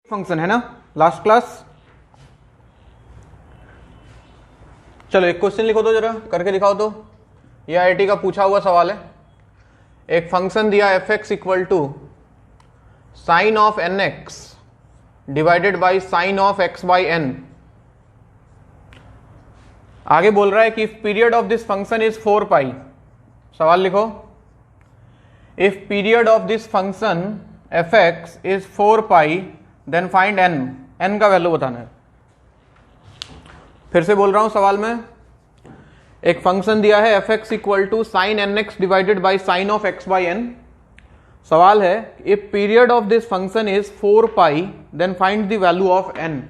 Function है ना last class. चलो एक क्वेश्चन लिखो तो जरा करके दिखाओ तो। ये आईआईटी का पूछा हुआ सवाल है। एक फंक्शन दिया f x equal to sine of n x divided by sine of x by n. आगे बोल रहा है कि if period of this function is 4 pi. सवाल लिखो, if period of this function f x is 4 pi then find n. N का value बताना है। फिर से बोल रहा हूं सवाल में, एक फंक्शन दिया है F x equal to sine n x divided by sine of x by n. सवाल है if period of this function is 4 pi then find the value of n.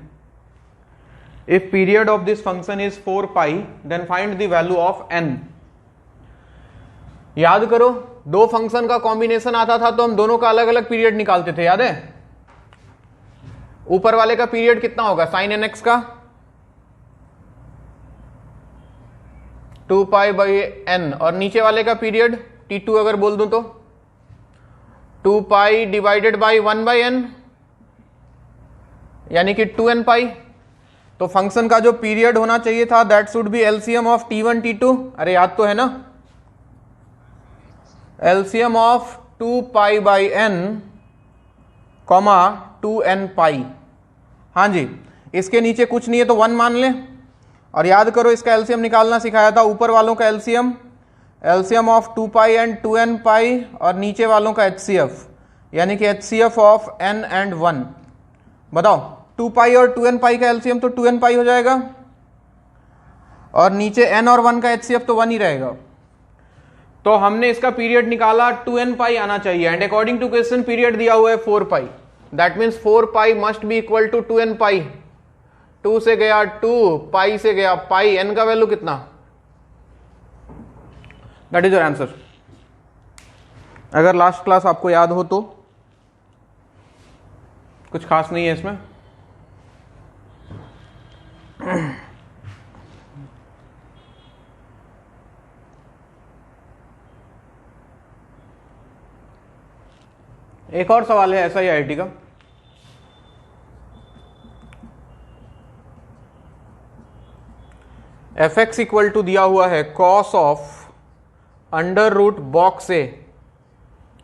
If period of this function is 4 pi then find the value of n. याद करो, दो function का combination आता था तो हम दोनों का अलग अलग पीरियड निकालते थे, याद है? ऊपर वाले का पीरियड कितना होगा साइन एन एक्स का 2 पाई बाई एन, और नीचे वाले का पीरियड T2 अगर बोल दूं तो 2 pi divided by 1 by n, यानी कि 2n पाई। तो फंक्शन का जो पीरियड होना चाहिए था that should be LCM of T1 T2। अरे याद तो है ना, LCM of 2 pi by n comma 2n pi. हाँ जी, इसके नीचे कुछ नहीं है तो 1 मान लें। और याद करो इसका एलसीएम निकालना सिखाया था, ऊपर वालों का LCM, LCM of 2 pi and 2n पाई, और नीचे वालों का एचसीएफ, यानी कि एचसीएफ ऑफ n एंड 1। बताओ 2 पाई और 2n पाई का एलसीएम तो 2n पाई हो जाएगा, और नीचे n और 1 का एचसीएफ तो 1 ही रहेगा। तो हमने इसका पीरियड निकाला 2n पाई आना चाहिए, and according to question period दिया हुआ है 4 पाई। That means 4 pi must be equal to 2n pi. 2 से गया 2, पाई से गया पाई, n का वैल्यू कितना? That is your answer. अगर लास्ट क्लास आपको याद हो तो कुछ खास नहीं है इसमें। एक और सवाल है ऐसा ही आईआईटी का। एफ एक्स इक्वल टू दिया हुआ है cos of under root box A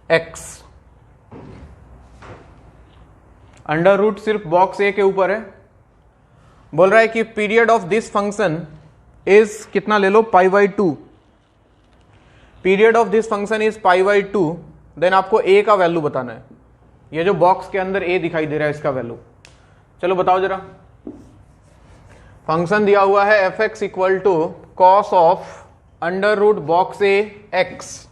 X. Under root सिर्फ बॉक्स ए के ऊपर है। बोल रहा है कि period of this function is कितना ले लो pi by 2। Period of this function is pi by 2, then आपको ए का वैल्यू बताना है। ये जो बॉक्स के अंदर ए दिखाई दे रहा है इसका वैल्यू। चलो बताओ जरा। फंक्शन दिया हुआ है F x equal to cos of under root box A X.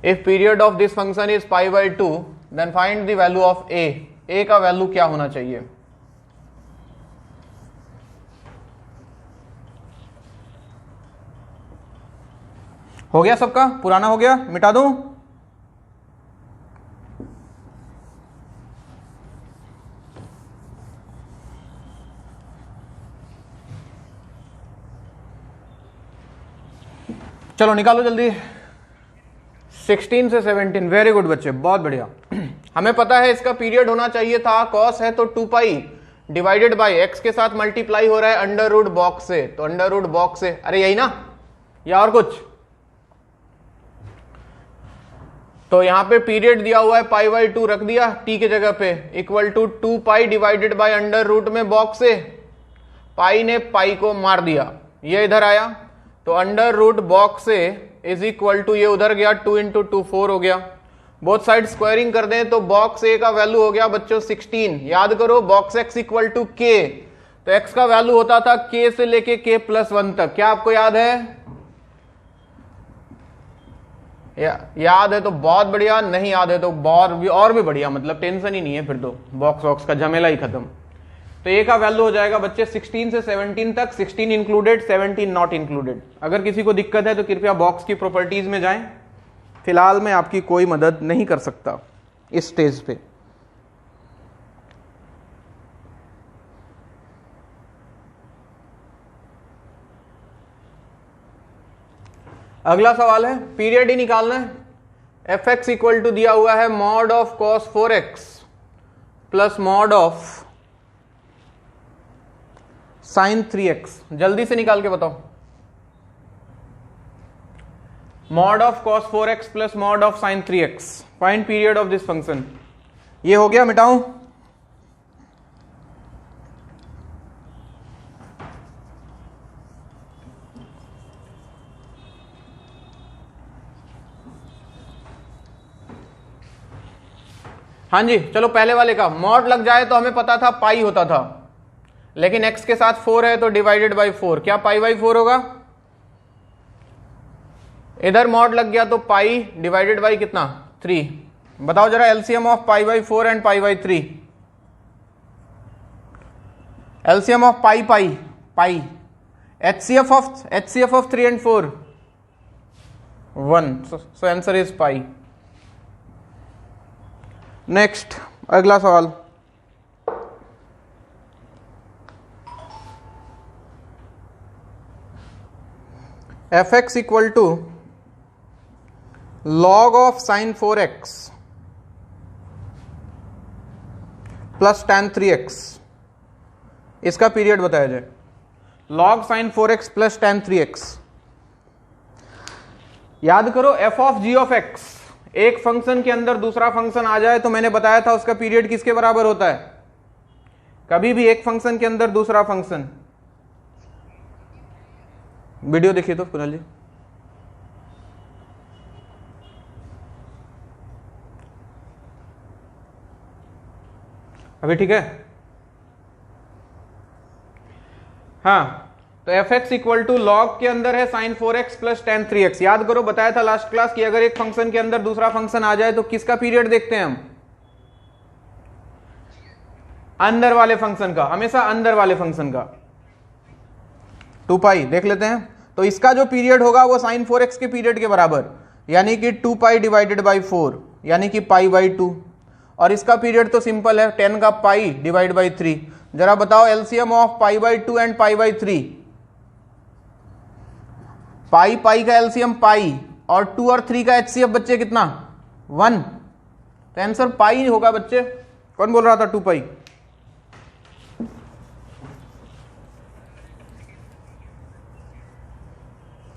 If period of this function is pi by 2 then find the value of A. A का वैल्यू क्या होना चाहिए? हो गया सबका? पुराना हो गया, मिटा दूं? चलो निकालो जल्दी। 16 से 17, वेरी गुड बच्चे, बहुत बढ़िया। हमें पता है इसका पीरियड होना चाहिए था, कॉस है तो 2 पाई डिवाइडेड बाई एक्स के साथ मल्टीप्लाई हो रहा है अंडर रूट बॉक्स से, तो अंडर रूट बॉक्स से, अरे यही ना, या और कुछ? तो यहां पे पीरियड दिया हुआ है पाई बाई 2, रख दिया टी के जगह पे, equal to 2 pi divided by under root में बॉक्स से, पाई ने पाई को मार दिया, ये इधर आया, तो अंडर रूट बॉक्स से इज इक्वल टू, ये उधर गया 2 इंटू 2 4 हो गया। बोथ साइड स्क्वायरिंग कर दें तो बॉक्स ए का वैल्यू हो गया बच्चों 16। याद करो बॉक्स एक्स इक्वल टू के, तो एक्स का वैल्यू होता था के से लेके के प्लस 1 तक। क्या आपको याद है? याद है तो बहुत बढ़िया, नहीं याद है तो और भी बढ़िया, मतलब टेंशन ही नहीं है, फिर तो बॉक्स वॉक्स का झमेला ही खत्म। तो ए का वैल्यू हो जाएगा बच्चे 16 से 17 तक, 16 इंक्लूडेड 17 नॉट इंक्लूडेड। अगर किसी को दिक्कत है तो कृपया बॉक्स की प्रॉपर्टीज में जाएं। फिलहाल मैं आपकी कोई मदद नहीं कर सकता इस स्टेज पे। अगला सवाल है, पीरियड ही निकालना है। एफ एक्स इक्वल टू दिया हुआ है mod of cos 4x plus mod of sign 3x। जल्दी से निकाल के बताओ। Mod of cos 4x plus mod of sign 3x। Find period of this function. ये हो गया, मिटाऊं? हाँ जी, चलो पहले वाले का मॉड लग जाए तो हमें पता था पाई होता था, लेकिन x के साथ 4 है तो डिवाइडेड बाई 4, क्या पाई बाई 4 होगा? इधर मॉड लग गया तो पाई डिवाइडेड बाई कितना? 3। बताओ जरा LCM of pi by 4 and pi by 3। LCM of pi pi pi. HCF of 3 and 4 1। So answer is pi. Next, अगला सवाल। F x equal to log of sine 4x plus tan 3x, इसका पीरियड बताया जाए। log sine 4x plus tan 3x। याद करो, f of g of x, एक function के अंदर दूसरा फंक्शन आ जाए तो मैंने बताया था उसका पीरियड किसके बराबर होता है? कभी भी एक फंक्शन के अंदर दूसरा फंक्शन। वीडियो देखिए तो कुणाल जी। अभी ठीक है? हाँ, तो f x equal to log के अंदर है sign 4x plus tan 3x। याद करो, बताया था लास्ट क्लास कि अगर एक फंक्शन के अंदर दूसरा फंक्शन आ जाए तो किसका पीरियड देखते हैं हम? अंदर वाले फंक्शन का, हमेशा अंदर वाले फंक्शन का। 2 पाई देख लेते हैं। तो इसका जो पीरियड होगा वो साइन 4x के पीरियड के बराबर, यानी कि 2 पाई डिवाइडेड बाई 4, यानी कि पाई बाई 2। और इसका पीरियड तो सिंपल है, 10 का पाई डिवाइड बाई 3। जरा बताओ LCM of pi by 2 and pi by 3। पाई पाई का एलसीएम पाई, और 2 और 3 का एचसीएफ बच्चे कितना? 1। तो आंसर पाई होगा बच्चे। कौन बोल रहा था 2 पाई?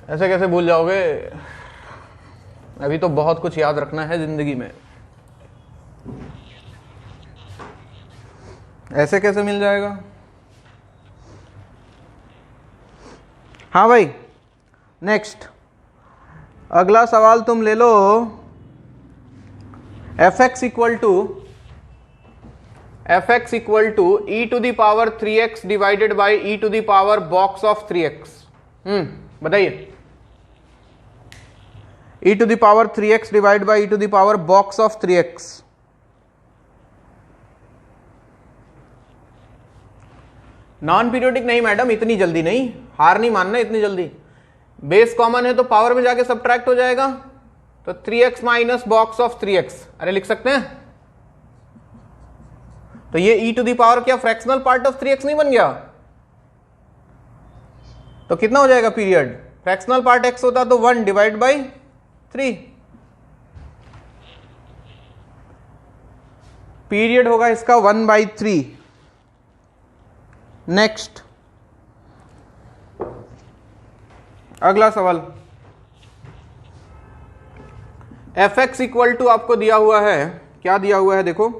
ऐसे कैसे भूल जाओगे? अभी तो बहुत कुछ याद रखना है जिंदगी में। ऐसे कैसे मिल जाएगा? हाँ भाई, नेक्स्ट अगला सवाल तुम ले लो। F x equal to E to the power 3x divided by E to the power box of 3x। बताइए। e to the power 3x divide by e to the power box of 3x। Non periodic नहीं madam, इतनी जल्दी नहीं, हार नहीं मानना इतनी जल्दी। बेस कॉमन है तो पावर में जाके सब्ट्रैक्ट हो जाएगा, तो 3x minus box of 3x। अरे लिख सकते हैं। तो ये e टू द पावर क्या फ्रैक्शनल पार्ट ऑफ 3x नहीं बन गया? तो कितना हो जाएगा पीरियड? फ्रैक्शनल पार्ट x होता तो 1 डिवाइड बाई 3। पीरियड होगा इसका 1/3। नेक्स्ट अगला सवाल। एफ एक्स इक्वल टू आपको दिया हुआ है, क्या दिया हुआ है देखो,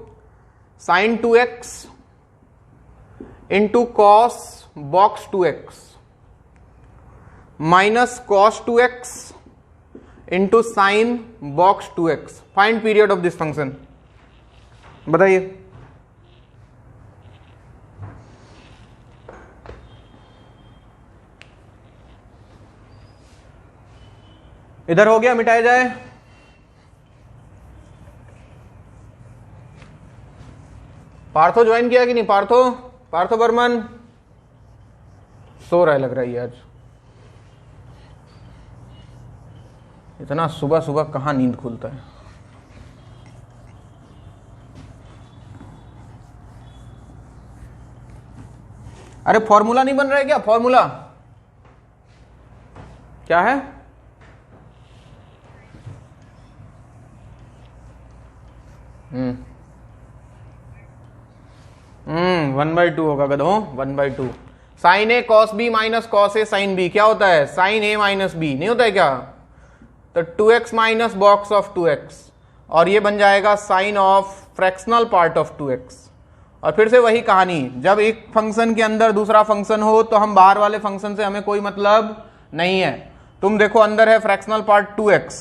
sine 2x into cos box 2x minus cos 2x into sine box 2x। Find period of this function. बताइए। इधर हो गया, मिटाया जाए। पार्थो ज्वाइन किया कि नहीं? पार्थो बर्मन सो रहा है लग रहा है आज। इतना सुबह सुबह कहां नींद खुलता है? अरे फॉर्मूला नहीं बन रहा है क्या? फॉर्मूला क्या है? 1/2 होगा गधों, 1/2। Sign A cos B minus cos A sine B क्या होता है? साइन ए माइनस बी, नहीं होता है क्या? तो 2x minus box of 2x, और ये बन जाएगा sine of fractional part of 2x। और फिर से वही कहानी, जब एक फंक्शन के अंदर दूसरा फंक्शन हो तो हम बाहर वाले फंक्शन से हमें कोई मतलब नहीं है। तुम देखो अंदर है फ्रैक्शनल पार्ट 2x,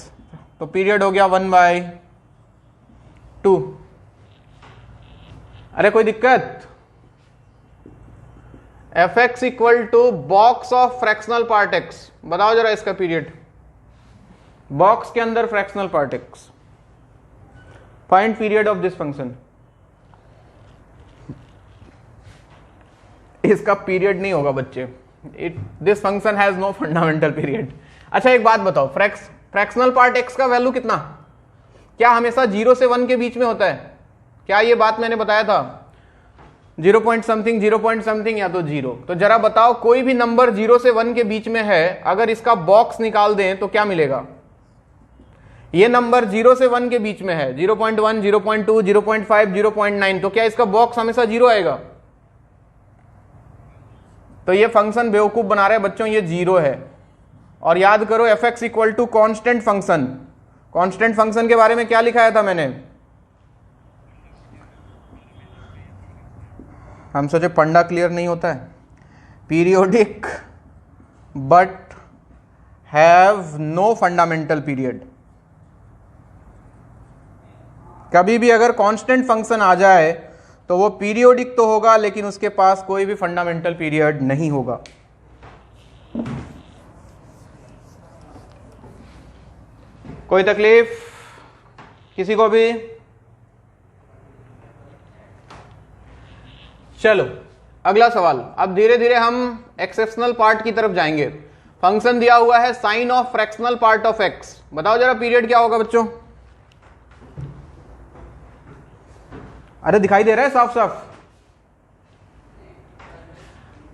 तो पीरियड हो गया 1/2। अरे कोई दिक्कत? fx equal to box of fractional part x, बताओ जरा इसका पीरियड, बॉक्स के अंदर fractional part x, find period of this function. इसका पीरियड नहीं होगा बच्चे, this function has no fundamental period. अच्छा एक बात बताओ, फ्रैक्शनल पार्ट x का वैल्यू कितना, क्या हमेशा 0 से 1 के बीच में होता है? क्या ये बात मैंने बताया था? 0 पॉइंट समथिंग, 0 पॉइंट समथिंग या तो 0। तो जरा बताओ कोई भी नंबर 0 से 1 के बीच में है, अगर इसका बॉक्स निकाल दें तो क्या मिलेगा? ये नंबर 0 से 1 के बीच में है, 0.1, 0.2, 0.5, 0.9, तो क्या इसका बॉक्स हमेशा 0 आएगा? तो ये फंक्शन बेवकूफ बना रहे हैं बच्चों, ये 0 है। और याद करो fx equal to constant function. Constant function के बारे में क्या लिखाया था मैंने? हम सोचे पंडा क्लियर नहीं होता है। Periodic but have no fundamental period. कभी भी अगर कांस्टेंट फंक्शन आ जाए तो वो पीरियोडिक तो होगा, लेकिन उसके पास कोई भी फंडामेंटल पीरियड नहीं होगा। कोई तकलीफ किसी को भी? चलो अगला सवाल। अब धीरे धीरे हम एक्सेप्शनल पार्ट की तरफ जाएंगे। फंक्शन दिया हुआ है sine of fractional part of x, बताओ जरा पीरियड क्या होगा बच्चों? अरे दिखाई दे रहा है साफ साफ?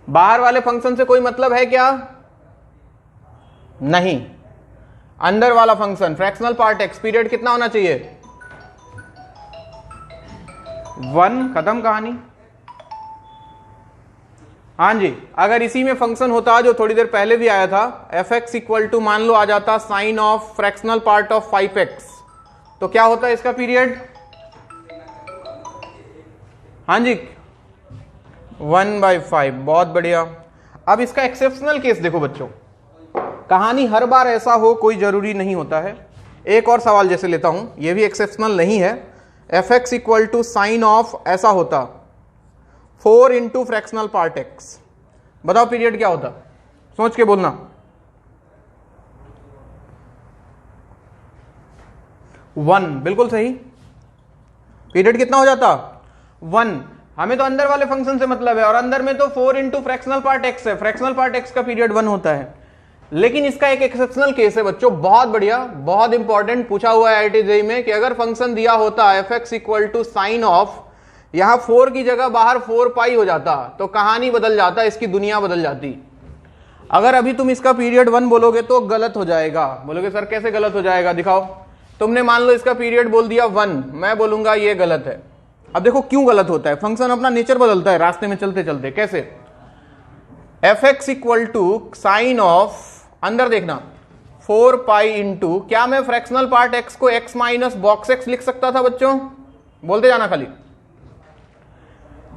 बाहर वाले फंक्शन से कोई मतलब है क्या? नहीं। अंदर वाला function fractional part x, period कितना होना चाहिए? 1, खत्म कहानी। हाँ जी, अगर इसी में फंक्शन होता जो थोड़ी देर पहले भी आया था, fx इक्वल टू मान लो आ जाता sine of fractional part of 5x, तो क्या होता है इसका पीरियड? हाँ जी 1/5, बहुत बढ़िया। अब इसका एक्सेप्शनल केस देखो बच्चों, कहानी हर बार ऐसा हो कोई जरूरी नहीं होता है। एक और सवाल जैसे लेता हूं, यह भी एक्सेप्शनल नहीं है। fx equal to sine of ऐसा होता 4 इंटू फ्रैक्शनल पार्ट x, बताओ पीरियड क्या होता? सोच के बोलना। 1, बिल्कुल सही। पीरियड कितना हो जाता? 1। हमें तो अंदर वाले फंक्शन से मतलब है, और अंदर में तो 4 इंटू फ्रैक्शनल पार्ट x है, फ्रैक्शनल पार्ट x का पीरियड 1 होता है। लेकिन इसका एक एक्सेप्शनल केस है बच्चों, बहुत बढ़िया, बहुत इंपॉर्टेंट, पूछा हुआ है IIT JEE में कि अगर फंक्शन दिया होता fx equal to sine of, यहां 4 की जगह बाहर 4 पाई हो जाता, तो कहानी बदल जाता, इसकी दुनिया बदल जाती। अगर अभी तुम इसका पीरियड 1 बोलोगे तो गलत हो जाएगा। बोलोगे सर कैसे गलत हो जाएगा, दिखाओ। तुमने मान लो इसका पीरियड बोल दिया 1, मैं बोलूंगा ये गलत है। अब देखो क्यों गलत होता है, फंक्शन अपना नेचर बदलता है रास्ते में चलते चलते। कैसे? fx equal to sine of, अंदर देखना 4 पाई इंटू, क्या मैं फ्रैक्शनल पार्ट x को x माइनस बॉक्स x लिख सकता था बच्चों? बोलते जाना खाली।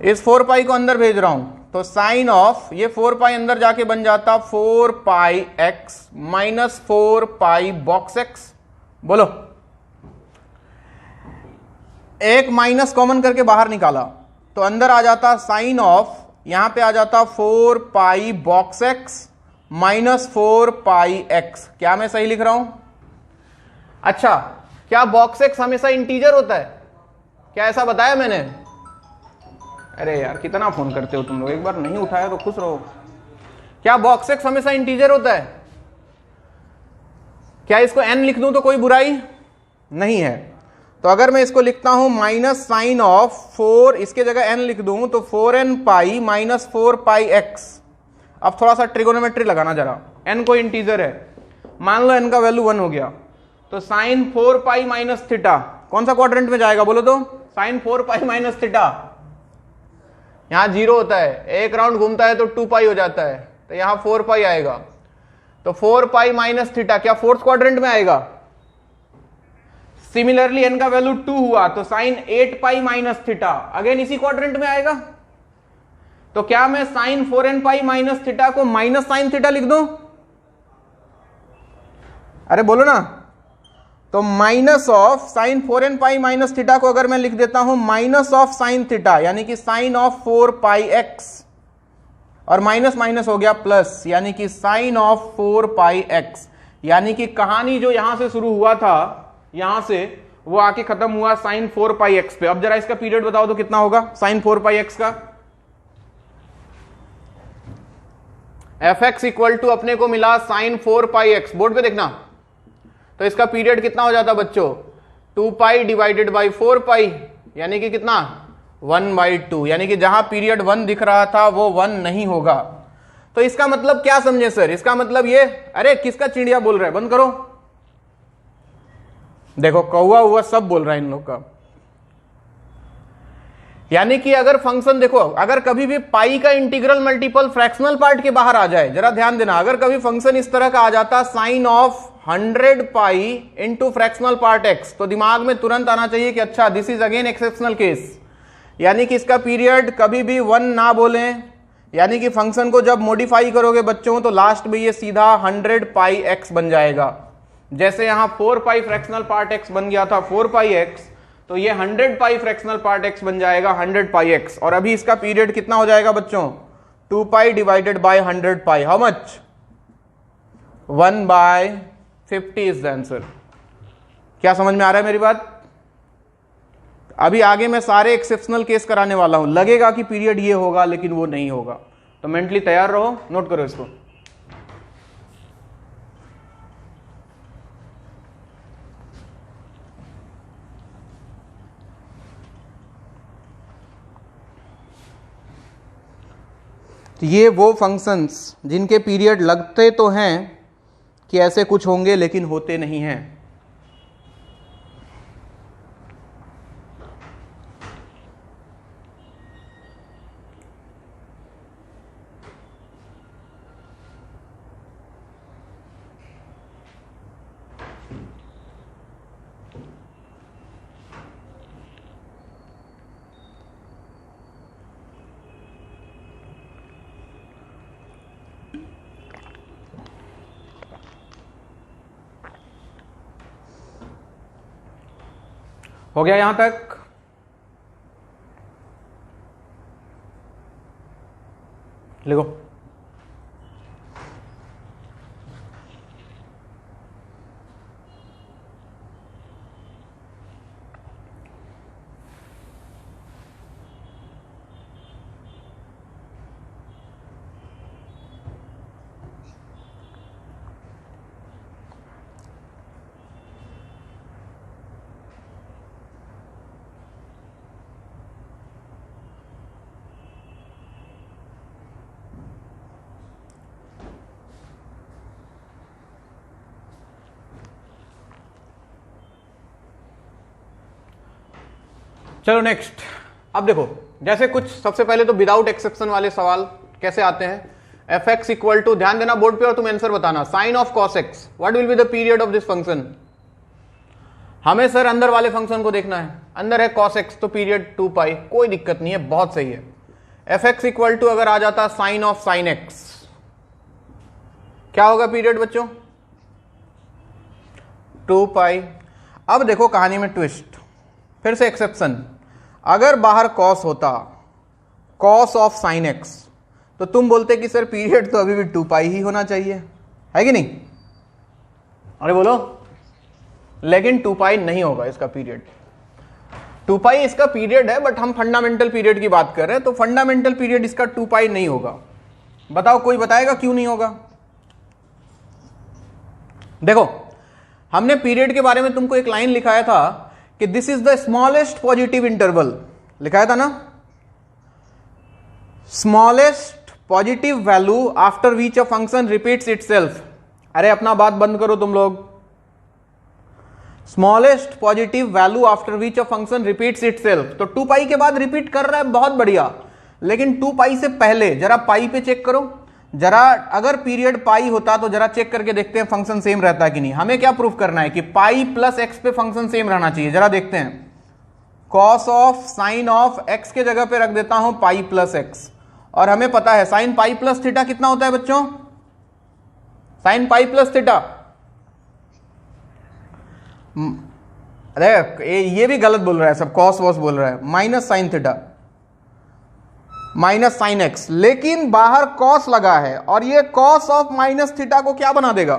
इस 4 पाई को अंदर भेज रहा हूं, तो साइन ऑफ ये 4 पाई अंदर जाके बन जाता 4 पाई x माइनस 4 पाई बॉक्स x। बोलो, एक माइनस कॉमन करके बाहर निकाला तो अंदर आ जाता साइन ऑफ, यहां पे आ जाता 4 पाई बॉक्स x माइनस 4 पाई x। क्या मैं सही लिख रहा हूं? अच्छा, क्या बॉक्स x हमेशा इंटीजर होता है? क्या ऐसा बताया मैंने? अरे यार कितना फोन करते हो तुम लोग, एक बार नहीं उठाया तो खुश रहो। क्या बॉक्स x हमेशा इंटीजर होता है? क्या इसको n लिख दूं तो कोई बुराई नहीं है? तो अगर मैं इसको लिखता हूं माइनस साइन ऑफ 4, इसके जगह n लिख दूं तो 4n पाई माइनस 4 पाई x। अब थोड़ा सा ट्रिगोनोमेट्री लगाना जरा, n कोई इंटीजर है, मान लो n का वैल्यू 1 हो गया, तो साइन 4 पाई माइनस थीटा कौन सा क्वाड्रेंट में जाएगा बोलो तो? साइन 4 पाई माइनस थीटा यहाँ 0 होता है, एक राउंड घूमता है तो 2 पाई हो जाता है, तो यहाँ 4 पाई आएगा। तो 4 पाई माइनस थीटा क्या फोर्थ क्वाड्रेंट में आएगा? सिमिलरली n का वैल्यू 2 हुआ तो sine 8 pi minus theta again इसी क्वाड्रेंट में आएगा। तो क्या मैं sine 4n pi minus theta को माइनस साइन थीटा लिख दूं? अरे बोलो ना। तो minus of sine 4n pi minus theta को अगर मैं लिख देता हूं माइनस ऑफ साइन थीटा, यानी कि साइन ऑफ 4 पाई एक्स, और माइनस माइनस हो गया प्लस, यानी कि साइन ऑफ 4 पाई एक्स। यानी कि कहानी जो यहां से शुरू हुआ था, यहां से वो आके खत्म हुआ साइन 4 पाई एक्स पे। अब जरा इसका पीरियड बताओ तो कितना होगा साइन 4 पाई एक्स का? एफ एक्स इक्वल टू अपने को मिला साइन 4 पाई एक्स, बोर्ड पे देखना। तो इसका पीरियड कितना हो जाता बच्चों? 2 पाई डिवाइडेड बाई 4 पाई, यानी कि कितना? 1/2। यानी कि जहां पीरियड 1 दिख रहा था वो 1 नहीं होगा। तो इसका मतलब क्या समझे सर? इसका मतलब ये, अरे किसका चिड़िया बोल रहा है, बंद करो। देखो कौवा हुआ सब बोल रहा है इन लोग का। यानी कि अगर फंक्शन देखो, अगर कभी भी पाई का इंटीग्रल मल्टीपल फ्रैक्शनल पार्ट के बाहर आ जाए, जरा ध्यान देना, अगर कभी फंक्शन इस तरह का आ जाता sine of 100 pi into fractional part x, तो दिमाग में तुरंत आना चाहिए कि अच्छा this is again exceptional case. यानी कि इसका पीरियड कभी भी 1 ना बोलें, यानी कि फंक्शन को जब मॉडिफाई करोगे बच्चों तो लास्ट में ये सीधा 100 पाई एक्स बन जाएगा। जैसे यहां 4 पाई फ्रैक्शनल पार्ट एक्स बन गया था 4 पाई एक्स, तो ये 100 पाई फ्रैक्शनल पार्ट एक्स बन जाएगा 100 पाई एक्स। और अभी इसका पीरियड कितना हो जाएगा बच्चों? 2 pi divided by 100 pi, how much? 1/50 is the answer. क्या समझ में आ रहा है मेरी बात? अभी आगे मैं सारे एक्सेप्शनल केस कराने वाला हूं, लगेगा कि पीरियड ये होगा लेकिन वो नहीं होगा, तो मेंटली तैयार रहो, नोट करो इसको। तो ये वो फंक्शंस जिनके पीरियड लगते तो हैं कि ऐसे कुछ होंगे लेकिन होते नहीं हैं। हो गया यहां तक? लिखो। चलो नेक्स्ट। अब देखो, जैसे कुछ सबसे पहले तो विदाउट एक्सेप्शन वाले सवाल कैसे आते हैं। एफ एक्स इक्वल टू, ध्यान देना बोर्ड पे और तुम आंसर बताना, sine of cos x, what will be the period of this function. हमें सर अंदर वाले फंक्शन को देखना है, अंदर है कॉस एक्स तो पीरियड 2 पाई, कोई दिक्कत नहीं है, बहुत सही है। एफ एक्स इक्वल टू अगर आ जाता साइन ऑफ साइन एक्स, क्या होगा पीरियड बच्चों? 2 पाई। अब देखो कहानी में ट्विस्ट, फिर से एक्सेप्शन। अगर बाहर कॉस होता, कॉस ऑफ साइन एक्स, तो तुम बोलते कि सर पीरियड तो अभी भी 2 पाई ही होना चाहिए, है कि नहीं? अरे बोलो। लेकिन 2 पाई नहीं होगा इसका पीरियड। 2 पाई इसका पीरियड है, बट हम फंडामेंटल पीरियड की बात कर रहे हैं, तो फंडामेंटल पीरियड इसका 2 पाई नहीं होगा। बताओ, कोई बताएगा क्यों नहीं होगा? देखो, हमने पीरियड के बारे में तुमको एक लाइन लिखाया था कि this is the smallest positive interval, लिखाया था ना, smallest positive value after which a function repeats itself. अरे अपना बात बंद करो तुम लोग। Smallest positive value after which a function repeats itself, तो 2 पाई के बाद रिपीट कर रहा है, बहुत बढ़िया। लेकिन 2 पाई से पहले जरा पाई पे चेक करो जरा, अगर पीरियड पाई होता तो जरा चेक करके देखते हैं फंक्शन सेम रहता है कि नहीं। हमें क्या प्रूफ करना है कि पाई प्लस एक्स पे फंक्शन सेम रहना चाहिए। जरा देखते हैं, cos of sign of x के जगह पे रख देता हूं पाई प्लस एक्स, और हमें पता है साइन पाई प्लस थीटा कितना होता है बच्चों, साइन पाई प्लस थीटा, अरे ये भी गलत बोल रहा है सब, कॉस वॉस बोल रहा है, minus sine theta minus sine x, लेकिन बाहर कॉस लगा है और ये कॉस ऑफ माइनस थीटा को क्या बना देगा,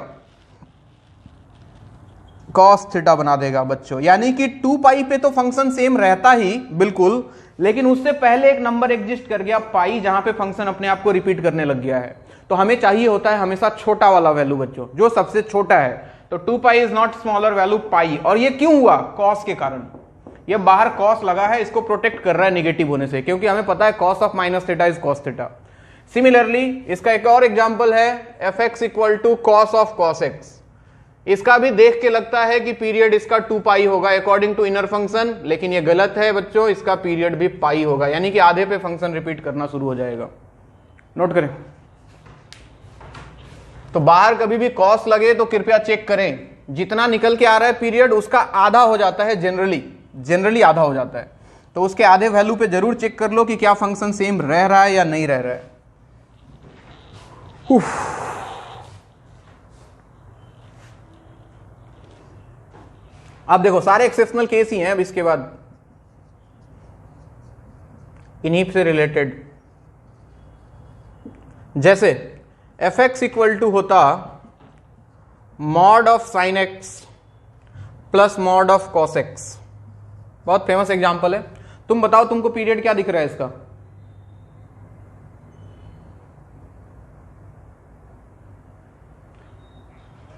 कॉस थीटा बना देगा बच्चों। यानी कि 2 पाई पे तो फंक्शन सेम रहता ही बिल्कुल, लेकिन उससे पहले एक नंबर एग्जिस्ट कर गया पाई, जहां पे फंक्शन अपने आप को रिपीट करने लग गया है। तो हमें चाहिए होता है हमेशा छोटा वाला वैल्यू बच्चों, जो सबसे छोटा है। तो 2 pi is not smaller value pi, और ये क्यों हुआ, कॉस के कारण। ये बाहर कॉस लगा है, इसको प्रोटेक्ट कर रहा है नेगेटिव होने से, क्योंकि हमें पता है cos of minus theta is cos theta. Similarly इसका एक और एग्जांपल है F x equal to cos of cos x. इसका भी देख के लगता है कि पीरियड इसका 2 पाई होगा अकॉर्डिंग टू इनर फंक्शन, लेकिन ये गलत है बच्चों, इसका पीरियड भी पाई होगा, यानी कि आधे पे फंक्शन रिपीट करना शुरू हो जाएगा। नोट करें। तो बाहर कभी भी कॉस लगे तो कृपया चेक करें, जितना निकल के आ रहा है पीरियड उसका आधा हो जाता है, जनरली आधा हो जाता है। तो उसके आधे वैल्यू पे जरूर चेक कर लो कि क्या फंक्शन सेम रह रहा है या नहीं रह रहा है। अब देखो सारे एक्सेप्शनल केस ही हैं, अब इसके बाद इन्हीं से रिलेटेड, जैसे एफ एक्स इक्वल टू होता mod of sine x plus mod of cos x. बहुत फेमस एग्जांपल है। तुम बताओ तुमको पीरियड क्या दिख रहा है इसका,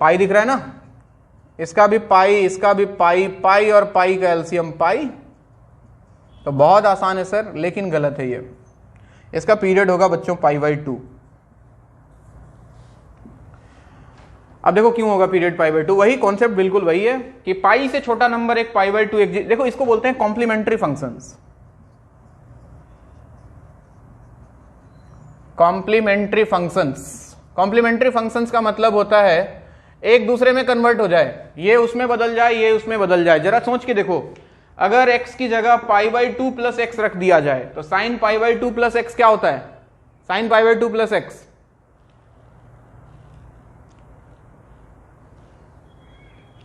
पाई दिख रहा है ना, इसका भी पाई, इसका भी पाई, पाई और पाई का एलसीएम पाई। तो बहुत आसान है सर, लेकिन गलत है ये। इसका पीरियड होगा बच्चों π/2। अब देखो क्यों होगा पीरियड π/2, वही कॉन्सेप्ट बिल्कुल वही है कि पाई से छोटा नंबर एक π/2 एग्जिस्ट। देखो इसको बोलते हैं complementary functions. Complementary functions, complementary functions का मतलब होता है एक दूसरे में कन्वर्ट हो जाए, ये उसमें बदल जाए, ये उसमें बदल जाए। जरा सोच के देखो, अगर x की जगह π/2 प्लस एक्स रख दिया जाए तो साइन π/2 प्लस एक्स क्या होता है, साइन π/2 प्लस एक्स।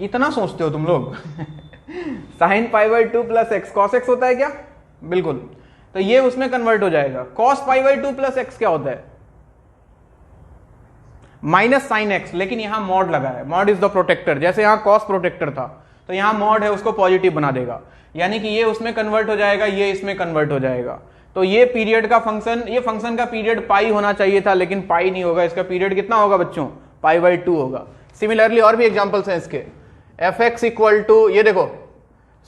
इतना सोचते हो तुम लोग sine π/2 plus X cos X होता है क्या, बिल्कुल। तो ये उसमें कन्वर्ट हो जाएगा। कॉस π/2 प्लस एक्स क्या होता है, माइनस साइन एक्स, लेकिन यहां मॉड लगा है, मॉड इज द प्रोटेक्टर। जैसे यहां कॉस प्रोटेक्टर था तो यहां मॉड है, उसको पॉजिटिव बना देगा, यानी कि ये उसमें कन्वर्ट हो जाएगा, ये इसमें कन्वर्ट हो जाएगा। तो ये पीरियड का फंक्शन, ये फंक्शन का पीरियड पाई होना चाहिए था, लेकिन पाई नहीं होगा, इसका पीरियड कितना होगा बच्चों, π/2 होगा। सिमिलरली और भी एग्जांपल्स हैं इसके, एफ एक्स इक्वल टू, ये देखो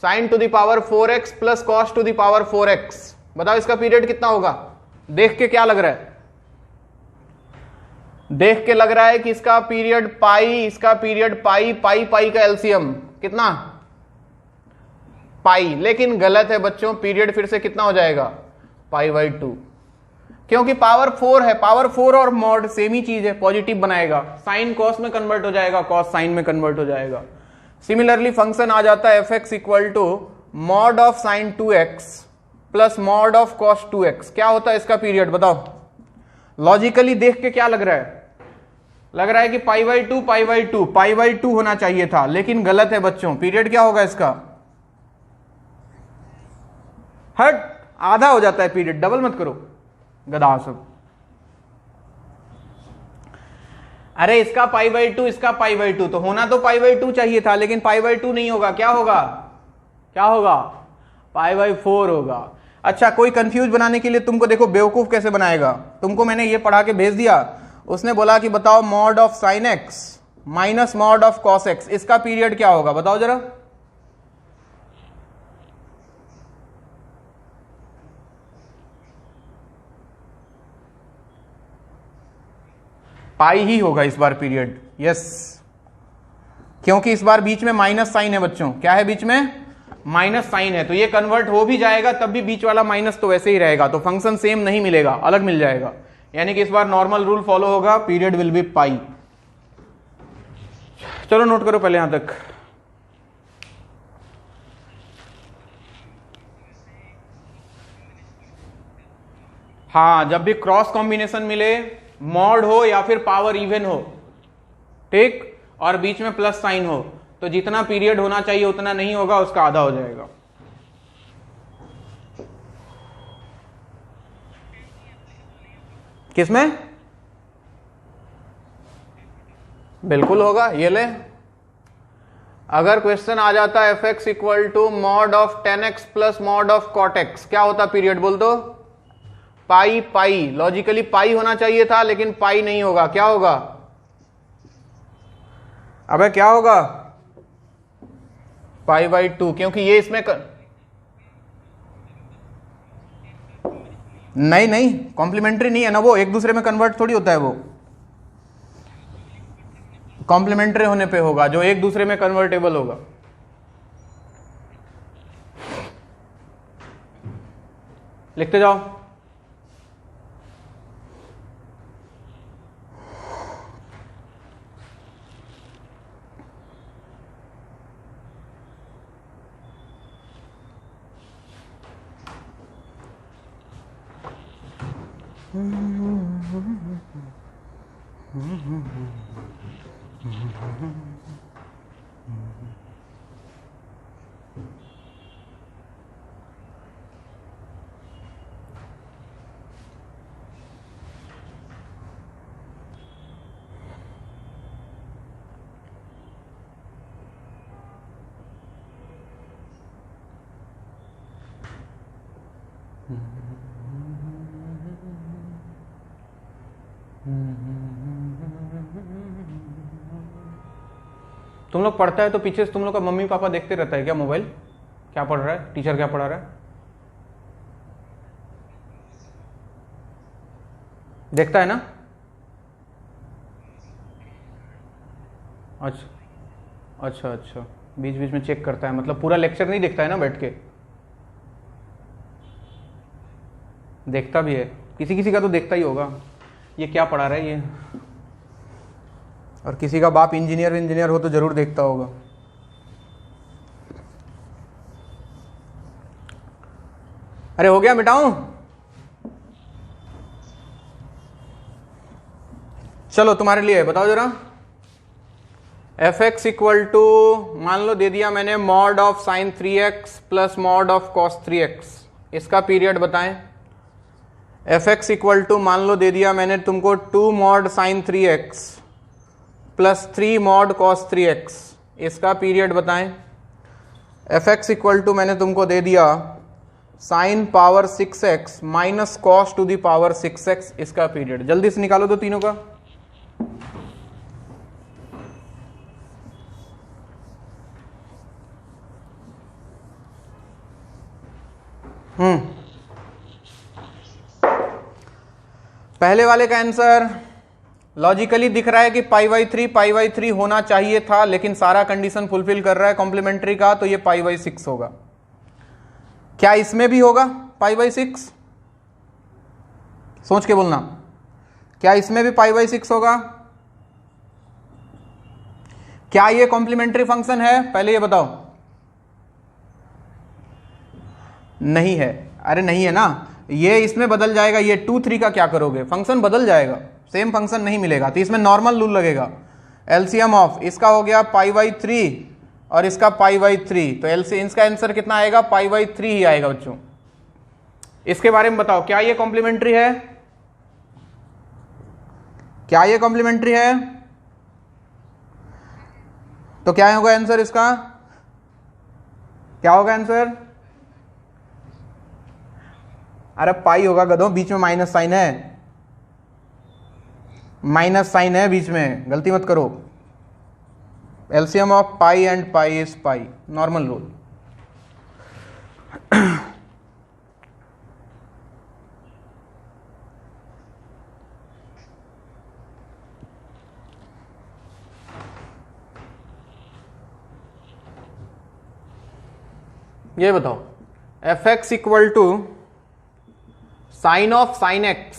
sign to the power 4x plus cos two the power 4x। बताओ इसका पीरियड कितना होगा, देख के क्या लग रहा है, देख के लग रहा है कि इसका पीरियड पाई, इसका पीरियड पाई, पाई पाई का एलसीएम कितना, पाई, लेकिन गलत है बच्चों, पीरियड फिर से कितना हो जाएगा, π/2, क्योंकि पावर 4 है, पावर 4 और मॉड सेम ही चीज है, पॉजिटिव बनाएगा, साइन कॉस में कन्वर्ट हो जाएगा, कॉस साइन में कन्वर्ट हो जाएगा। सिमिलरली फंक्शन आ जाता है F x equal to mod of sine 2x plus mod of cos 2x। क्या होता है इसका पीरियड बताओ, लॉजिकली देख के क्या लग रहा है, लग रहा है कि π/2 होना चाहिए था, लेकिन गलत है बच्चों, पीरियड क्या होगा इसका, हट, आधा हो जाता है पीरियड, डबल मत करो गधा सब। अरे इसका π/2, इसका π/2, तो होना तो π/2 चाहिए था, लेकिन π/2 नहीं होगा, क्या होगा, क्या होगा, π/4 होगा। अच्छा, कोई कंफ्यूज बनाने के लिए तुमको देखो बेवकूफ कैसे बनाएगा, तुमको मैंने ये पढ़ा के भेज दिया, उसने बोला कि बताओ mod of sine x minus mod of cos x, इसका पीरियड क्या होगा बताओ जरा, पाई ही होगा इस बार पीरियड, यस, क्योंकि इस बार बीच में माइनस साइन है बच्चों, क्या है बीच में, माइनस साइन है, तो ये कन्वर्ट हो भी जाएगा तब भी बीच वाला माइनस तो वैसे ही रहेगा, तो फंक्शन सेम नहीं मिलेगा, अलग मिल जाएगा। यानी कि इस बार नॉर्मल रूल फॉलो होगा, पीरियड विल बी पाई। चलो नोट करो पहले यहां तक। हाँ, जब भी क्रॉस कॉम्बिनेशन मिले, मॉड हो या फिर पावर इवन हो, ठीक, और बीच में प्लस साइन हो, तो जितना पीरियड होना चाहिए उतना नहीं होगा, उसका आधा हो जाएगा। किसमें? बिल्कुल होगा। ये ले, अगर क्वेश्चन आ जाता है fx equal to mod of 10x plus mod of cot x, क्या होता पीरियड बोल दो? पाई पाई। लॉजिकली पाई होना चाहिए था, लेकिन पाई नहीं होगा, क्या होगा? अबे क्या होगा? पाई बाई 2, क्योंकि ये इसमें नहीं नहीं, कॉम्प्लीमेंट्री नहीं है ना, वो एक दूसरे में कन्वर्ट थोड़ी होता है, वो कॉम्प्लीमेंट्री होने पे होगा, जो एक दूसरे में कन्वर्टेबल होगा। लिखते जाओ। तुम लोग पढ़ता है तो पीछे से तुम लोग का मम्मी पापा देखते रहता है क्या मोबाइल? क्या पढ़ रहा है टीचर, क्या पढ़ा रहा है? देखता है ना? अच्छा अच्छा अच्छा, बीच बीच में चेक करता है, मतलब पूरा लेक्चर नहीं देखता है ना बैठ के? देखता भी है, किसी किसी का तो देखता ही होगा, ये क्या पढ़ा रहा है ये। और किसी का बाप इंजीनियर हो तो जरूर देखता होगा। अरे हो गया, मिटाऊं? चलो तुम्हारे लिए बताओ जरा। एफ एक्स इक्वल टू, मान लो दे दिया मैंने mod of sign 3x plus mod of cos 3x, इसका पीरियड बताएं। एफ एक्स इक्वल टू मान लो दे दिया मैंने तुमको 2 mod sine 3x plus 3 mod cos 3x, इसका पीरियड बताएं। एफ एक्स इक्वल टू मैंने तुमको दे दिया sine power 6x minus cos two the power 6x, इसका पीरियड जल्दी से निकालो दो तीनों का। पहले वाले का आंसर लॉजिकली दिख रहा है कि पाई बाई थ्री होना चाहिए था, लेकिन सारा कंडीशन फुलफिल कर रहा है कॉम्प्लीमेंट्री का, तो ये पाई बाई 6 होगा। क्या इसमें भी होगा पाई बाई 6? सोच के बोलना, क्या इसमें भी पाई बाई 6 होगा? क्या ये कॉम्प्लीमेंट्री फंक्शन है? पहले ये बताओ। नहीं है। अरे नहीं है ना, ये इसमें बदल जाएगा, ये 2 3 का क्या करोगे, फंक्शन बदल जाएगा, सेम फंक्शन नहीं मिलेगा, तो इसमें नॉर्मल रूल लगेगा। एलसीएम ऑफ इसका हो गया पाई बाई 3 और इसका पाई बाई 3, तो एलसीएम इसका आंसर कितना आएगा? पाई बाई 3 ही आएगा बच्चों। इसके बारे में बताओ, क्या ये कॉम्प्लीमेंट्री है? क्या ये कॉम्प्लीमेंट्री है? तो क्या होगा आंसर इसका? क्या होगा आंसर? अरे पाई होगा गधों, बीच में माइनस साइन है, माइनस साइन है बीच में, गलती मत करो। LCM of pi and pi is pi, normal rule. ये बताओ, f x equal to sine of sine x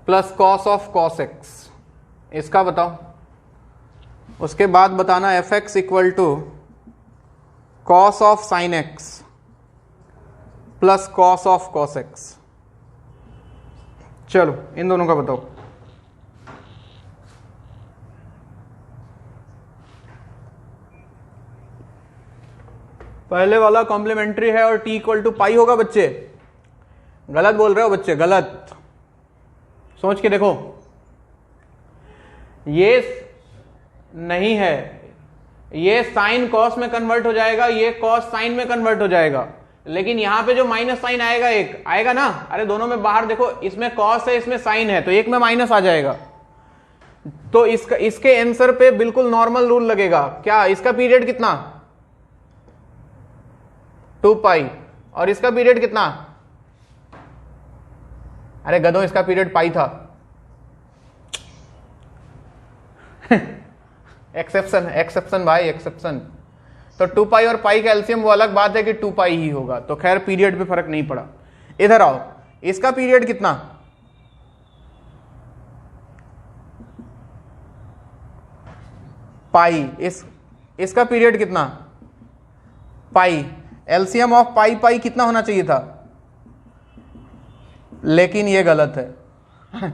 plus cos of cos x, इसका बताओ। उसके बाद बताना f x equal to cos of sine x plus cos of cos x. चलो इन दोनों का बताओ। पहले वाला कॉम्प्लीमेंट्री है और t इक्वल टू पाई होगा बच्चे। गलत बोल रहे हो बच्चे, गलत। सोच के देखो, ये नहीं है, ये साइन कॉस में कन्वर्ट हो जाएगा, ये कॉस साइन में कन्वर्ट हो जाएगा, लेकिन यहां पे जो माइनस साइन आएगा, एक आएगा ना। अरे दोनों में बाहर देखो, इसमें कॉस है, इसमें साइन है, तो एक में माइनस आ जाएगा। तो इसके आंसर पे बिल्कुल नॉर्मल रूल लगेगा। क्या इसका पीरियड कितना? 2 पाई। और इसका पीरियड कितना? अरे गधों, इसका पीरियड पाई था। एक्सेप्शन, एक्सेप्शन भाई, एक्सेप्शन। तो 2 पाई और पाई का एलसीएम वो अलग बात है कि 2 पाई ही होगा, तो खैर पीरियड पे फर्क नहीं पड़ा। इधर आओ, इसका पीरियड कितना? पाई। इसका पीरियड कितना? पाई। एलसीएम ऑफ पाई पाई कितना होना चाहिए था? लेकिन ये गलत है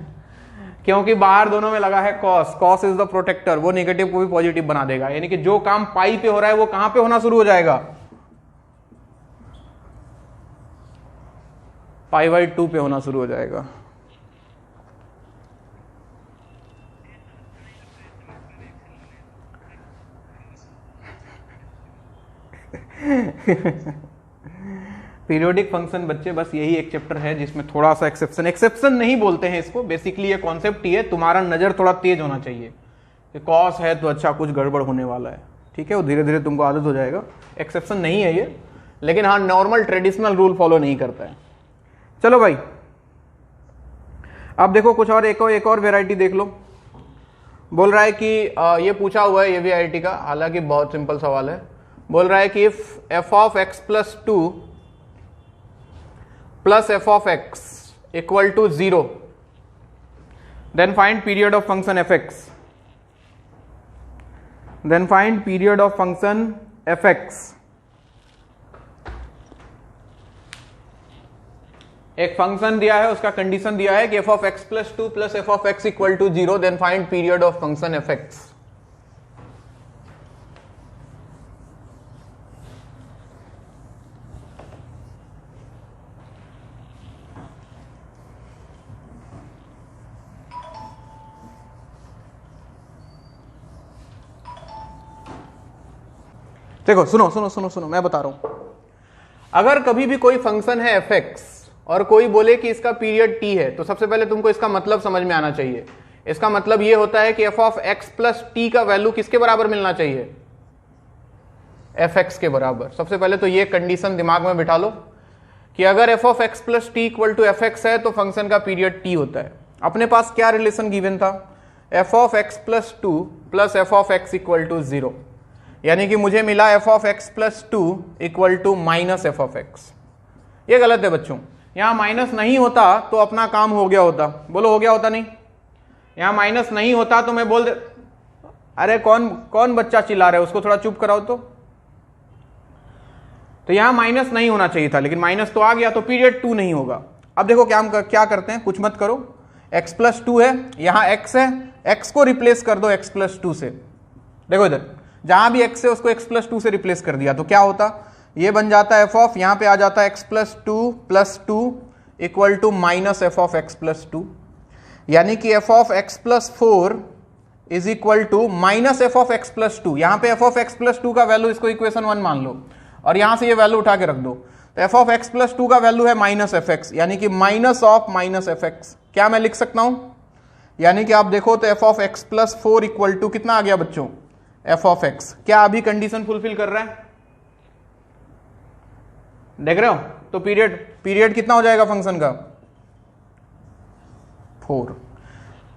क्योंकि बाहर दोनों में लगा है cos. Cos is the protector, वो नेगेटिव को भी पॉजिटिव बना देगा। यानी कि जो काम पाई पे हो रहा है वो कहां पे होना शुरू हो जाएगा? पाई बाई 2 पे होना शुरू हो जाएगा। पीरियोडिक फंक्शन बच्चे बस यही एक चैप्टर है जिसमें थोड़ा सा एक्सेप्शन नहीं बोलते हैं इसको, बेसिकली ये कॉन्सेप्ट ही है। तुम्हारा नजर थोड़ा तेज होना चाहिए कि कॉस है तो अच्छा कुछ गड़बड़ होने वाला है, ठीक है। वो धीरे धीरे तुमको आदत हो जाएगा। एक्सेप्शन नहीं है ये, लेकिन हाँ नॉर्मल ट्रेडिशनल रूल फॉलो नहीं करता है। चलो भाई, अब देखो कुछ और, एक और वेराइटी देख लो। बोल रहा है कि ये पूछा हुआ है ये वीआईटी का, हालांकि बहुत सिंपल सवाल है। बोल रहा है कि if f of x plus 2 plus f of x equal to 0, then find period of function f x. Then find period of function f x. एक फंक्शन दिया है, उसका कंडीशन दिया है कि f of x plus 2 plus f of x equal to 0, then find period of function f x. देखो सुनो सुनो सुनो सुनो, मैं बता रहा हूं। अगर कभी भी कोई फंक्शन है एफ एक्स और कोई बोले कि इसका पीरियड टी है, तो सबसे पहले तुमको इसका मतलब समझ में आना चाहिए। इसका मतलब ये होता है कि f of x plus T का वैल्यू किसके बराबर मिलना चाहिए? एफ एक्स के बराबर। सबसे पहले तो ये कंडीशन दिमाग में बिठा लो कि अगर f of x plus t equal to f x है तो फंक्शन का पीरियड टी होता है। अपने पास क्या रिलेशन गिवन था? F of x plus 2 plus f of x equal to 0, यानी कि मुझे मिला f of x plus 2 equal to minus f of x. ये गलत है बच्चों, यहां माइनस नहीं होता तो अपना काम हो गया होता। बोलो हो गया होता? नहीं, यहां माइनस नहीं होता तो मैं बोल दे। अरे कौन बच्चा चिल्ला रहा है, उसको थोड़ा चुप कराओ। तो यहां माइनस नहीं होना चाहिए था, लेकिन माइनस तो आ गया, तो पीरियड 2 नहीं होगा। अब देखो क्या करते हैं, कुछ मत करो। x प्लस 2 है, यहां x है, x को रिप्लेस कर दो x प्लस 2 से। देखो इधर जहां भी x है उसको x प्लस 2 से रिप्लेस कर दिया, तो क्या होता? ये बन जाता है एफ ऑफ, यहां पे आ जाता है x plus 2 plus 2 equal to minus f of x plus 2, यानी कि f of x plus 4 is equal to minus f of x plus 2। यहां पे एफ ऑफ एक्स प्लस 2 का वैल्यू, इसको इक्वेशन 1 मान लो और यहां से ये वैल्यू उठा के रख दो। तो एफ ऑफ एक्स प्लस 2 का वैल्यू है माइनस एफ एक्स, यानी कि minus of minus F x. क्या मैं लिख सकता हूं? यानी कि आप देखो तो f of x plus 4 equal to कितना आ गया बच्चों? F of x. क्या अभी कंडीशन फुलफिल कर रहा है? देख रहे हो? तो पीरियड कितना हो जाएगा फंक्शन का? 4।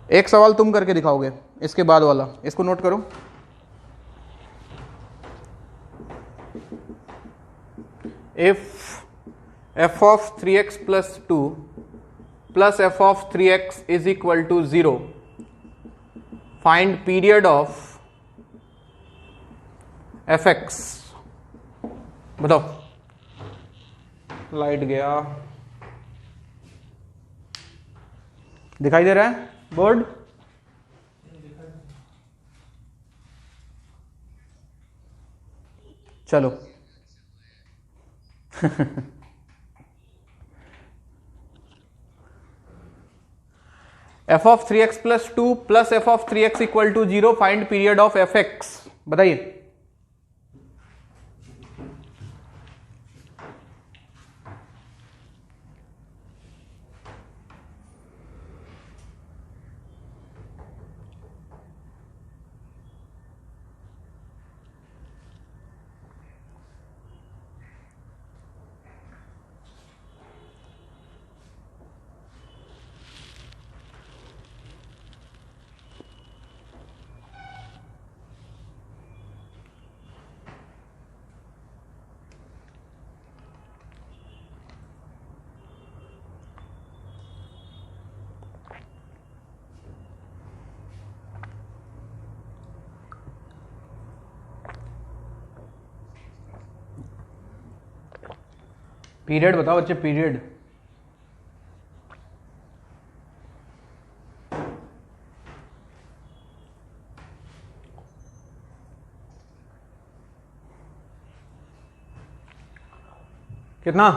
एक सवाल तुम करके दिखाओगे इसके बाद वाला, इसको नोट करो। if f of 3x plus 2 plus f of 3x is equal to 0, find period of fx. बताओ, लाइट गया, दिखाई दे रहा है बोर्ड? चलो f of 3x plus 2 plus f of 3x equal to 0, find period of fx. बताइए। Period बताओ बच्चे, period. कितना?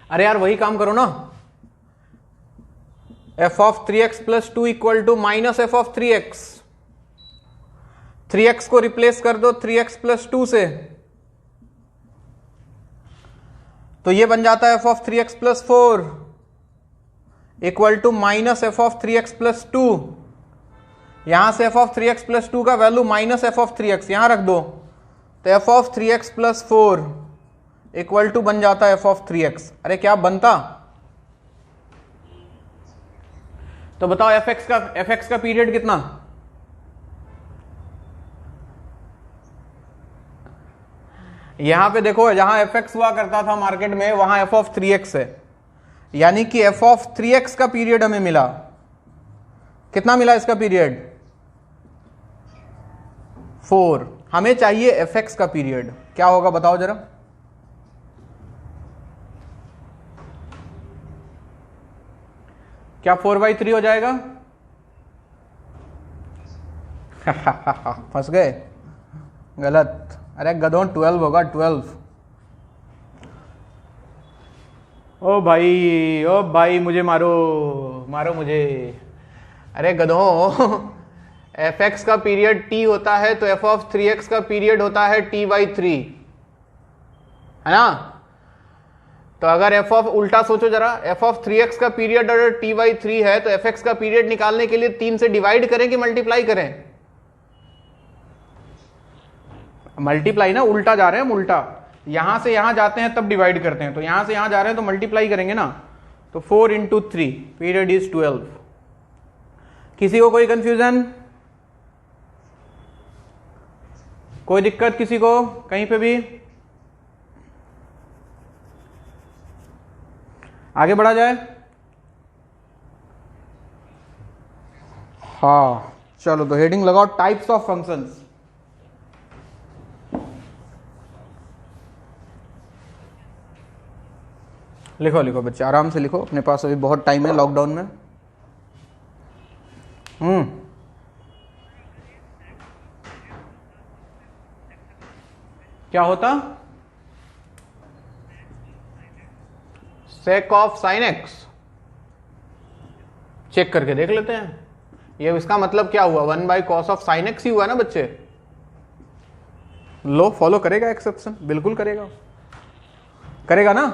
अरे यार वही काम करो ना, f of 3x plus 2 equal to minus f of 3x, 3x को रिप्लेस कर दो 3x plus 2 से, तो ये बन जाता है f of 3x plus 4 equal to minus f of 3x plus 2। यहां से f of 3x plus 2 का value minus f of 3x यहां रख दो, तो f of 3x plus 4 equal to बन जाता है f of 3x। अरे क्या बनता? तो बताओ fx का पीरियड कितना? यहां पे देखो, जहां fx हुआ करता था मार्केट में, वहां f of 3x है, यानी कि f of 3x का पीरियड हमें मिला। कितना मिला इसका पीरियड? 4। हमें चाहिए fx का पीरियड, क्या होगा बताओ जरा? क्या 4/3 हो जाएगा? फंस गए, गलत। अरे गधों, 12 होगा, 12। ओ भाई मुझे मारो मुझे। अरे गधों, fx का पीरियड t होता है, तो f of 3x का पीरियड होता है t/3, है ना? तो अगर f of, उल्टा सोचो जरा, f of 3x का पीरियड अगर t/3 है, तो fx का पीरियड निकालने के लिए 3 से डिवाइड करें कि मल्टीप्लाई करें? मल्टीप्लाई ना, उल्टा जा रहे हैं हम, उल्टा। यहां से यहां जाते हैं तब डिवाइड करते हैं, तो यहां से यहां जा रहे हैं तो मल्टीप्लाई करेंगे ना। तो 4 × 3 पीरियड इज 12। किसी को कोई कंफ्यूजन, कोई दिक्कत किसी को कहीं पे भी? आगे बढ़ा जाए? हाँ चलो, तो हेडिंग लगाओ, टाइप्स ऑफ फंक्शंस। लिखो लिखो बच्चे, आराम से लिखो, अपने पास अभी बहुत टाइम है लॉकडाउन में। क्या होता? sec of sin x। Check करके देख लेते हैं, ये इसका मतलब क्या हुआ? 1/cos of sin x ही हुआ ना बच्चे। लो, फॉलो करेगा एक्सेप्शन, बिल्कुल करेगा, करेगा ना,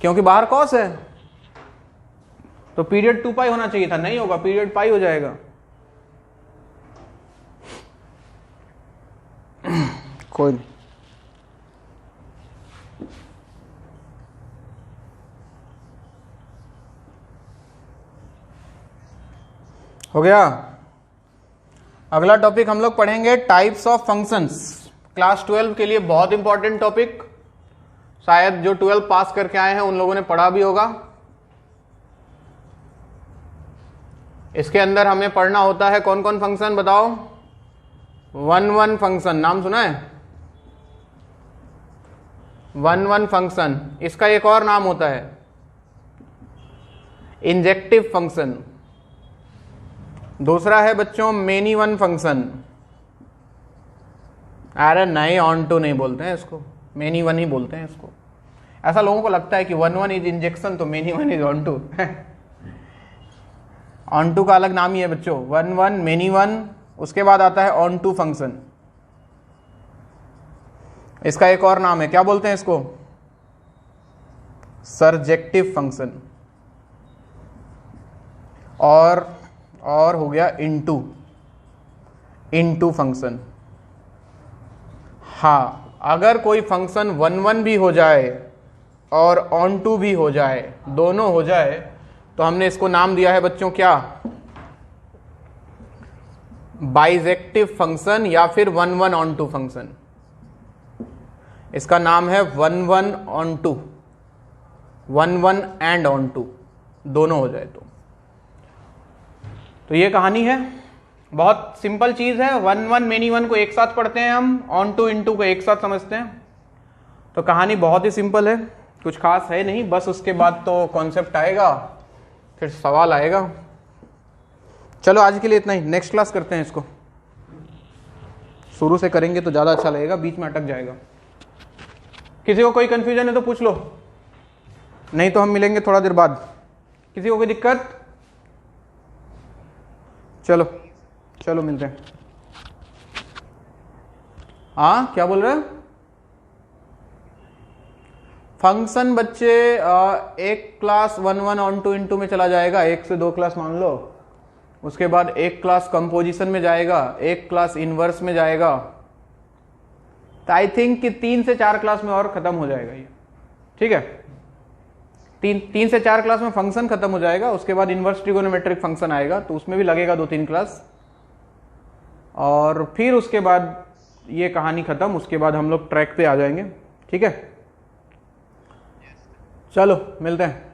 क्योंकि बाहर cos है, तो पीरियड 2π होना चाहिए था, नहीं होगा, पीरियड पाई हो जाएगा। कोई नहीं। हो गया। अगला टॉपिक हम लोग पढ़ेंगे टाइप्स ऑफ फंक्शंस। क्लास 12 के लिए बहुत इंपॉर्टेंट टॉपिक, शायद जो 12 पास करके आए हैं उन लोगों ने पढ़ा भी होगा। इसके अंदर हमें पढ़ना होता है कौन कौन फंक्शन बताओ। 1-1 फंक्शन नाम सुना है? 1-1 फंक्शन, इसका एक और नाम होता है इंजेक्टिव फंक्शन। दूसरा है बच्चों मेनी वन फंक्शन। अरे नहीं, ऑन टू नहीं बोलते हैं इसको, मेनी वन ही बोलते हैं इसको। ऐसा लोगों को लगता है कि 1-1 इज इंजेक्शन तो many one is onto. Onto का अलग नाम ही है बच्चों, 1-1 मेनी वन, उसके बाद आता है ऑन टू फंक्शन। इसका एक और नाम है, क्या बोलते हैं इसको? सरजेक्टिव फंक्शन। और हो गया इनटू फंक्शन। हाँ, अगर कोई फंक्शन 1-1 भी हो जाए और ऑन टू भी हो जाए, दोनों हो जाए, तो हमने इसको नाम दिया है बच्चों क्या? बाइजेक्टिव फंक्शन या फिर 1-1 ऑन टू फंक्शन। इसका नाम है 1-1 onto, 1-1 and onto, दोनों हो जाए तो ये कहानी है। बहुत सिंपल चीज है। 1-1 मेनी वन को एक साथ पढ़ते हैं हम, ऑन टू इनटू को एक साथ समझते हैं। तो कहानी बहुत ही सिंपल है, कुछ खास है नहीं, बस उसके बाद तो कॉन्सेप्ट आएगा, फिर सवाल आएगा। चलो आज के लिए इतना ही, नेक्स्ट क्लास करते हैं इसको। शुरू से करेंगे तो ज़्यादा अच्छा लगेगा, बीच में अटक जाएगा। किसी को कोई कंफ्यूजन है तो पूछ लो, नहीं तो हम मिलेंगे थोड़ा देर बाद। किसी को कोई दिक्कत? चलो चलो मिलते हैं। हाँ क्या बोल रहे हैं? फंक्शन बच्चे एक क्लास 1-1 ऑन टू इनटू में चला जाएगा, 1 से 2 क्लास मान लो। उसके बाद एक क्लास कंपोजिशन में जाएगा, एक क्लास इनवर्स में जाएगा। तो आई थिंक कि 3 से 4 क्लास में और खत्म हो जाएगा ये, ठीक है। 3 से 4 क्लास में फंक्शन खत्म हो जाएगा। उसके बाद इनवर्स ट्रिगोनोमेट्रिक फंक्शन आएगा, तो उसमें भी लगेगा 2-3 क्लास, और फिर उसके बाद ये कहानी खत्म। उसके बाद हम लोग ट्रैक पे आ जाएंगे, ठीक है। चलो मिलते हैं।